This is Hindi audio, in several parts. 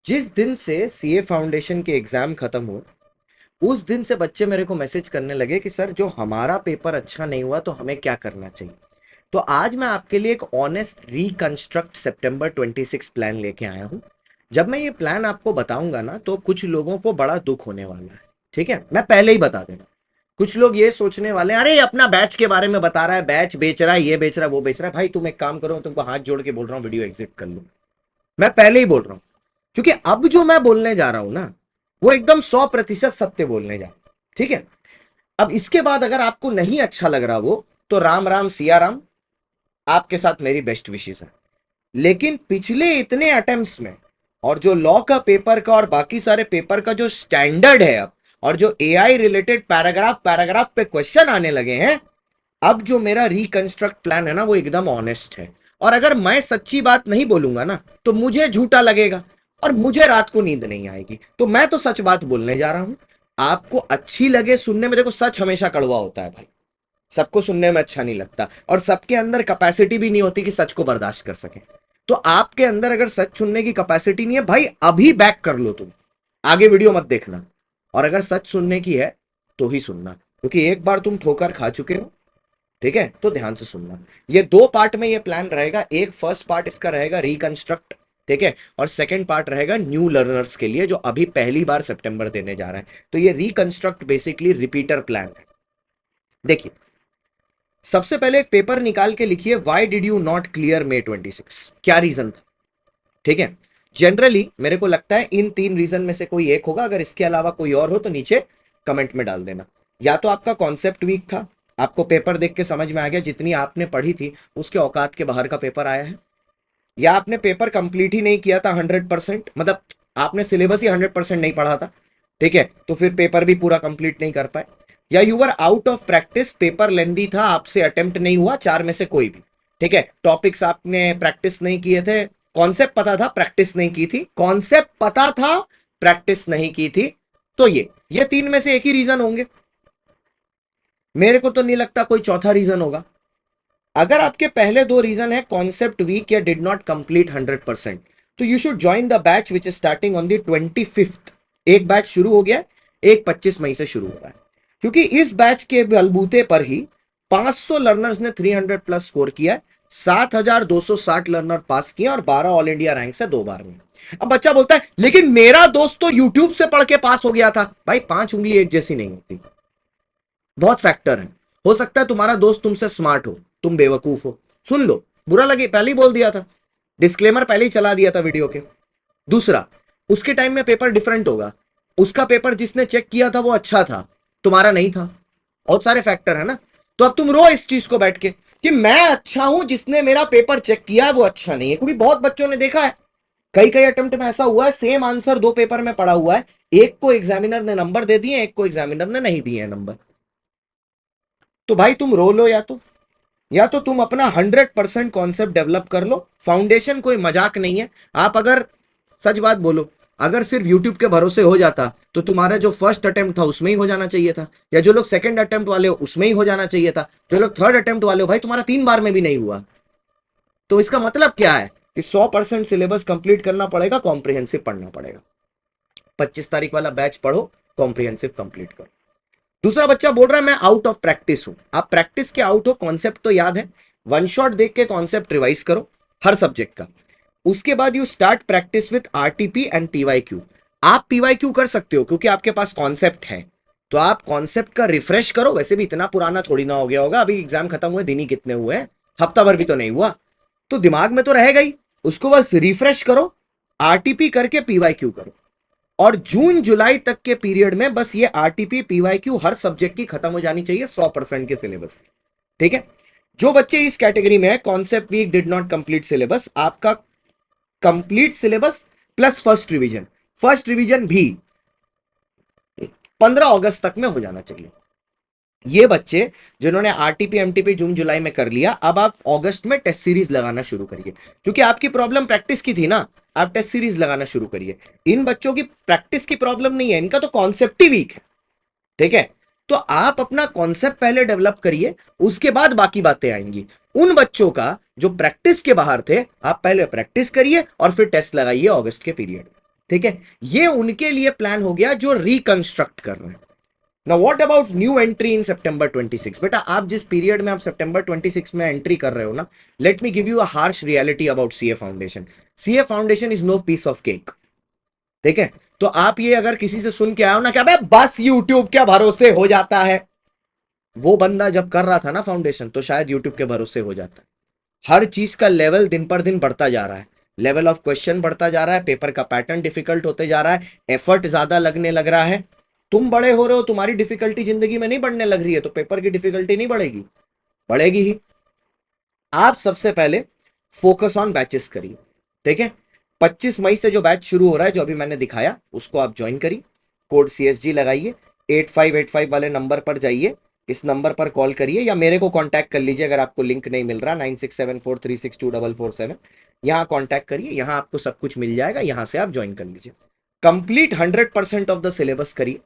जिस दिन से सीए फाउंडेशन के एग्जाम खत्म हुए उस दिन से बच्चे मेरे को मैसेज करने लगे कि सर जो हमारा पेपर अच्छा नहीं हुआ तो हमें क्या करना चाहिए। तो आज मैं आपके लिए एक ऑनेस्ट रिकंस्ट्रक्ट सितंबर 26 प्लान लेके आया हूं। जब मैं ये प्लान आपको बताऊंगा ना तो कुछ लोगों को बड़ा दुख होने वाला है। ठीक है, मैं पहले ही बता देना। कुछ लोग ये सोचने वाले हैं, अरे ये अपना बैच के बारे में बता रहा है, बैच बेच रहा है, ये बेच रहा है, वो बेच रहा है। भाई तुम एक काम करो, तुमको हाथ जोड़ के बोल रहा हूँ वीडियो एग्जिट कर लो। मैं पहले ही बोल रहा हूँ क्योंकि अब जो मैं बोलने जा रहा हूं ना वो एकदम 100% सत्य बोलने जा रहा हूं। ठीक है। अब इसके बाद अगर आपको नहीं अच्छा लग रहा वो, तो राम राम सिया राम, आपके साथ मेरी बेस्ट विशेष है। लेकिन पिछले इतने अटेम्प्ट्स में और जो लॉ का पेपर का और बाकी सारे पेपर का जो स्टैंडर्ड है अब, और जो एआई रिलेटेड पैराग्राफ पैराग्राफ पे क्वेश्चन आने लगे हैं, अब जो मेरा रिकंस्ट्रक्ट प्लान है ना वो एकदम ऑनेस्ट है। और अगर मैं सच्ची बात नहीं बोलूंगा ना तो मुझे झूठा लगेगा और मुझे रात को नींद नहीं आएगी। तो मैं तो सच बात बोलने जा रहा हूं। आपको अच्छी लगे सुनने में, देखो सच हमेशा कड़वा होता है भाई। सबको सुनने में अच्छा नहीं लगता और सबके अंदर कैपेसिटी भी नहीं होती कि सच को बर्दाश्त कर सके। तो आपके अंदर अगर सच सुनने की कैपेसिटी नहीं है भाई, अभी बैक कर लो तुम, आगे वीडियो मत देखना। और अगर सच सुनने की है तो ही सुनना, क्योंकि एक बार तुम ठोकर खा चुके हो। ठीक है, तो ध्यान से सुनना। ये दो पार्ट में ये प्लान रहेगा। एक फर्स्ट पार्ट इसका रहेगा रिकंस्ट्रक्ट, ठीक है, और सेकंड पार्ट रहेगा न्यू लर्नर्स के लिए जो अभी पहली बार सितंबर देने जा रहे हैं। तो ये रिकंस्ट्रक्ट बेसिकली रिपीटर प्लान है। देखिए, सबसे पहले एक पेपर निकाल के लिखिए, why did you not clear May 26, क्या रीजन था। ठीक है, जनरली मेरे को लगता है इन तीन रीजन में से कोई एक होगा। अगर इसके अलावा कोई और हो तो नीचे कमेंट में डाल देना। या तो आपका कॉन्सेप्ट वीक था, आपको पेपर देख के समझ में आ गया जितनी आपने पढ़ी थी उसके औकात के बाहर का पेपर आया है। या आपने पेपर कंप्लीट ही नहीं किया था 100%, मतलब आपने सिलेबस ही 100% नहीं पढ़ा था। ठीक है, तो फिर पेपर भी पूरा कंप्लीट नहीं कर पाए। या you were out of practice, paper lengthy था, आपसे अटेम्प्ट नहीं हुआ, चार में से कोई भी। ठीक है, टॉपिक्स आपने प्रैक्टिस नहीं किए थे, कॉन्सेप्ट पता था, प्रैक्टिस नहीं की थी, कॉन्सेप्ट पता था, प्रैक्टिस नहीं की थी। तो ये तीन में से एक ही रीजन होंगे। मेरे को तो नहीं लगता कोई चौथा रीजन होगा। अगर आपके पहले दो रीजन है कॉन्सेप्ट वीक या डिड नॉट कंप्लीट 100%, तो you should join the batch which is starting on the 25th। एक बैच शुरू हो गया, एक 25 मई से शुरू हो रहा है। क्योंकि इस बैच के बलबूते पर ही 500 लर्नर्स ने 300 प्लस स्कोर किया है, 7260 लर्नर पास किए और 12 ऑल इंडिया रैंक से 2 बार में। अब बच्चा बोलता है लेकिन मेरा दोस्त तो यूट्यूब से पढ़ के पास हो गया था। भाई 5 उंगली एक जैसी नहीं होती, बहुत फैक्टर है। हो सकता है तुम्हारा दोस्त तुमसे स्मार्ट हो, तुम बेवकूफ हो। सुन लो, बुरा लगे, पहले ही बोल दिया था, डिस्क्लेमर पहले ही चला दिया था वीडियो के। दूसरा, उसके टाइम में पेपर डिफरेंट होगा, उसका पेपर जिसने चेक किया था वो अच्छा था, तुम्हारा नहीं था। बहुत सारे फैक्टर है ना। तो अब तुम रो इस चीज को बैठ के कि मैं अच्छा हूं, जिसने मेरा पेपर चेक किया है वो अच्छा नहीं है। क्योंकि बहुत बच्चों ने देखा है, कई कई अटेम्प्ट में ऐसा हुआ है, सेम आंसर दो पेपर में पड़ा हुआ है, एक को एग्जामिनर ने नंबर दे दिए, एक को एग्जामिनर ने नहीं दिए नंबर। तो भाई तुम रो लो, या तो तुम अपना 100% कॉन्सेप्ट डेवलप कर लो। फाउंडेशन कोई मजाक नहीं है। आप अगर सच बात बोलो, अगर सिर्फ यूट्यूब के भरोसे हो जाता तो तुम्हारा जो फर्स्ट अटेम्प्ट था उसमें ही हो जाना चाहिए था, या जो लोग सेकंड अटेम्प्ट वाले हो उसमें ही हो जाना चाहिए था, जो लोग थर्ड अटेम्प्ट वाले हो भाई तुम्हारा 3 बार में भी नहीं हुआ। तो इसका मतलब क्या है कि 100% सिलेबस कंप्लीट करना पड़ेगा, कॉम्प्रिहेंसिव पढ़ना पड़ेगा। 25 तारीख वाला बैच पढ़ो, कॉम्प्रिहेंसिव कंप्लीट करो। दूसरा बच्चा बोल रहा है मैं आउट ऑफ प्रैक्टिस हूं। आप प्रैक्टिस के आउट हो, कॉन्सेप्ट तो याद है, वन शॉट देख के कॉन्सेप्ट रिवाइज करो हर सब्जेक्ट का। उसके बाद you start practice with RTP and PYQ. आप पीवाईक्यू कर सकते हो क्योंकि आपके पास कॉन्सेप्ट है, तो आप कॉन्सेप्ट का रिफ्रेश करो। वैसे भी इतना पुराना थोड़ी ना हो गया होगा, अभी एग्जाम खत्म हुए दिन ही कितने हुए हैं, हफ्ता भर भी तो नहीं हुआ, तो दिमाग में तो रहेगा ही। उसको बस रिफ्रेश करो, आरटीपी करके पीवाईक्यू करो। और जून जुलाई तक के पीरियड में बस ये आरटीपी पीवाईक्यू हर सब्जेक्ट की खत्म हो जानी चाहिए 100% के सिलेबस। ठीक है, जो बच्चे इस कैटेगरी में है, concept weak, did not complete syllabus, आपका complete syllabus plus first revision भी 15 अगस्त तक में हो जाना चाहिए। ये बच्चे जिन्होंने आरटीपी एमटीपी जून जुलाई में कर लिया, अब आप अगस्त में टेस्ट सीरीज लगाना शुरू करिए। क्योंकि आपकी प्रॉब्लम प्रैक्टिस की थी ना, आप टेस्ट सीरीज लगाना शुरू करिए। इन बच्चों की प्रैक्टिस की प्रॉब्लम नहीं है, इनका तो कॉन्सेप्ट ही वीक है। ठीक है, तो आप अपना कॉन्सेप्ट पहले डेवलप करिए, उसके बाद बाकी बातें आएंगी। उन बच्चों का जो प्रैक्टिस के बाहर थे, आप पहले प्रैक्टिस करिए और फिर टेस्ट लगाइए अगस्त के पीरियड। ठीक है, ये उनके लिए प्लान हो गया जो रिकंस्ट्रक्ट कर रहे हैं। Now what about new entry in सितंबर 26? बेटा आप जिस पीरियड में आप सितंबर 26 में एंट्री कर रहे हो ना, let me give you a harsh reality about CA foundation. CA foundation is no piece of cake. ठीक है, तो आप ये अगर किसी से सुन के आए हो ना, क्या बस यूट्यूब के भरोसे हो जाता है, वो बंदा जब कर रहा था ना फाउंडेशन तो शायद यूट्यूब के भरोसे हो जाता है। हर चीज का लेवल दिन पर दिन बढ़ता जा रहा है, लेवल ऑफ क्वेश्चन बढ़ता जा रहा है, पेपर का पैटर्न डिफिकल्ट होते जा रहा है, एफर्ट ज्यादा लगने लग रहा है। तुम बड़े हो रहे हो, तुम्हारी डिफिकल्टी जिंदगी में नहीं बढ़ने लग रही है, तो पेपर की डिफिकल्टी नहीं बढ़ेगी? बढ़ेगी ही। आप सबसे पहले फोकस ऑन बैचेस करिए। ठीक है, 25 मई से जो बैच शुरू हो रहा है, जो अभी मैंने दिखाया, उसको आप ज्वाइन करिए। कोड CSG लगाइए, 8585 वाले नंबर पर जाइए, इस नंबर पर कॉल करिए या मेरे को कांटेक्ट कर लीजिए अगर आपको लिंक नहीं मिल रहा, 9674362447। यहाँ कांटेक्ट करिए, यहाँ आपको सब कुछ मिल जाएगा, यहाँ से आप ज्वाइन कर लीजिए। कंप्लीट 100% ऑफ द सिलेबस करिए।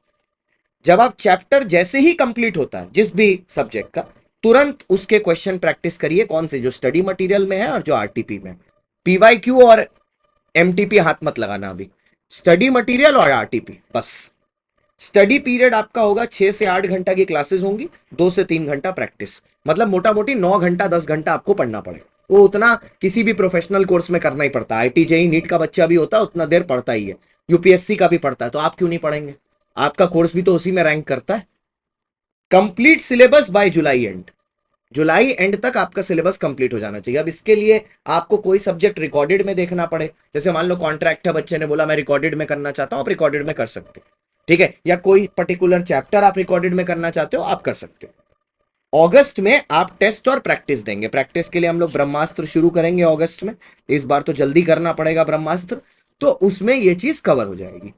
जब आप चैप्टर जैसे ही कंप्लीट होता है जिस भी सब्जेक्ट का, तुरंत उसके क्वेश्चन प्रैक्टिस करिए, कौन से, जो स्टडी मटेरियल में है और जो आरटीपी में। PYQ और MTP हाथ मत लगाना अभी, स्टडी मटेरियल और आरटीपी बस। स्टडी पीरियड आपका होगा 6 से 8 घंटा की क्लासेस होंगी, 2 से 3 घंटा प्रैक्टिस, मतलब मोटा मोटी 9 घंटा 10 घंटा आपको पढ़ना पड़ेगा। वो उतना किसी भी प्रोफेशनल कोर्स में करना ही पड़ता है। IIT JEE नीट का बच्चा भी होता है, उतना देर पढ़ता ही है। UPSC का भी पढ़ता है, तो आप क्यों नहीं पढ़ेंगे? आपका कोर्स भी तो उसी में रैंक करता है। Complete syllabus by July end. July end तक आपका सिलेबस कंप्लीट हो जाना चाहिए। अब इसके लिए आपको कोई सब्जेक्ट रिकॉर्डेड में देखना पड़े, जैसे मान लो कॉन्ट्रैक्ट है, बच्चे ने बोला मैं रिकॉर्डेड में करना चाहता हूं, आप रिकॉर्डेड में कर सकते हो। ठीक है, या कोई पर्टिकुलर चैप्टर आप रिकॉर्डेड में करना चाहते हो, आप कर सकते हो। अगस्त में आप टेस्ट और प्रैक्टिस देंगे। प्रैक्टिस के लिए हम लोग ब्रह्मास्त्र शुरू करेंगे अगस्त में, इस बार तो जल्दी करना पड़ेगा ब्रह्मास्त्र, तो उसमें यह चीज कवर हो जाएगी।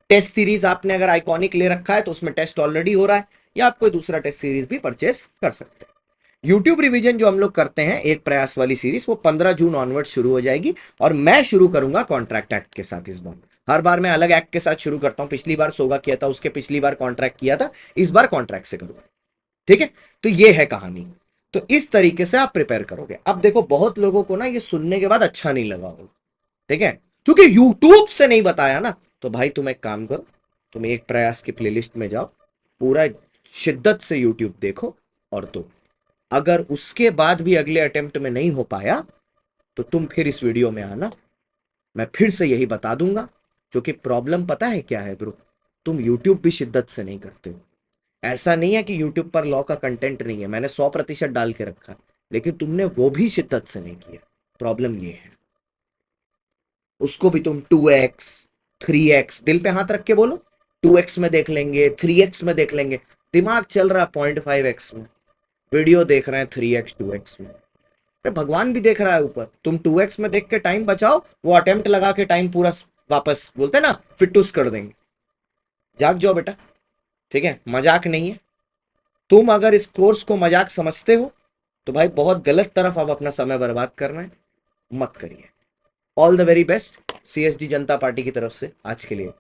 टेस्ट सीरीज आपने अगर आइकॉनिक ले रखा है तो उसमें टेस्ट ऑलरेडी हो रहा है, या आप कोई दूसरा टेस्ट सीरीज भी परचेस कर सकते हैं। यूट्यूब रिवीजन जो हम लोग करते हैं एक प्रयास वाली सीरीज, वो 15 जून ऑनवर्ड शुरू हो जाएगी, और मैं शुरू करूंगा कॉन्ट्रैक्ट एक्ट के साथ इस बार। हर बार मैं अलग एक्ट के साथ शुरू करता हूं, पिछली बार सोगा किया था, उसके पिछली बार कॉन्ट्रैक्ट किया था, इस बार कॉन्ट्रैक्ट से करूंगा। ठीक है, तो ये है कहानी। तो इस तरीके से आप प्रिपेयर करोगे। अब देखो, बहुत लोगों को ना ये सुनने के बाद अच्छा नहीं लगा होगा, ठीक है, क्योंकि यूट्यूब से नहीं बताया ना। तो भाई तुम एक काम करो, तुम एक प्रयास की प्लेलिस्ट में जाओ, पूरा शिद्दत से यूट्यूब देखो, और तो अगर उसके बाद भी अगले अटेम्प्ट में नहीं हो पाया तो तुम फिर इस वीडियो में आना, मैं फिर से यही बता दूंगा। क्योंकि प्रॉब्लम पता है क्या है ब्रो, तुम यूट्यूब भी शिद्दत से नहीं करते हो। ऐसा नहीं है कि यूट्यूब पर लॉ का कंटेंट नहीं है, मैंने 100% डाल के रखा, लेकिन तुमने वो भी शिद्दत से नहीं किया। प्रॉब्लम ये है, उसको भी तुम 2x 3x, दिल पे हाथ रख के बोलो, 2x में देख लेंगे, 3x में देख लेंगे। दिमाग चल रहा 0.5x में, वीडियो देख रहे हैं 3x 2x में। भगवान भी देख रहा है ऊपर। तुम 2x में देख के टाइम बचाओ, वो अटेम्प्ट लगा के टाइम पूरा वापस, बोलते ना, फिटूस कर देंगे। जाग जाओ बेटा, ठीक है, मजाक नहीं है। तुम अगर इस कोर्स को मजाक समझते हो तो भाई बहुत गलत तरफ आप अपना समय बर्बाद कर रहे हैं, मत करिए। All the very best CSD Janata party की तरफ से आज के लिए।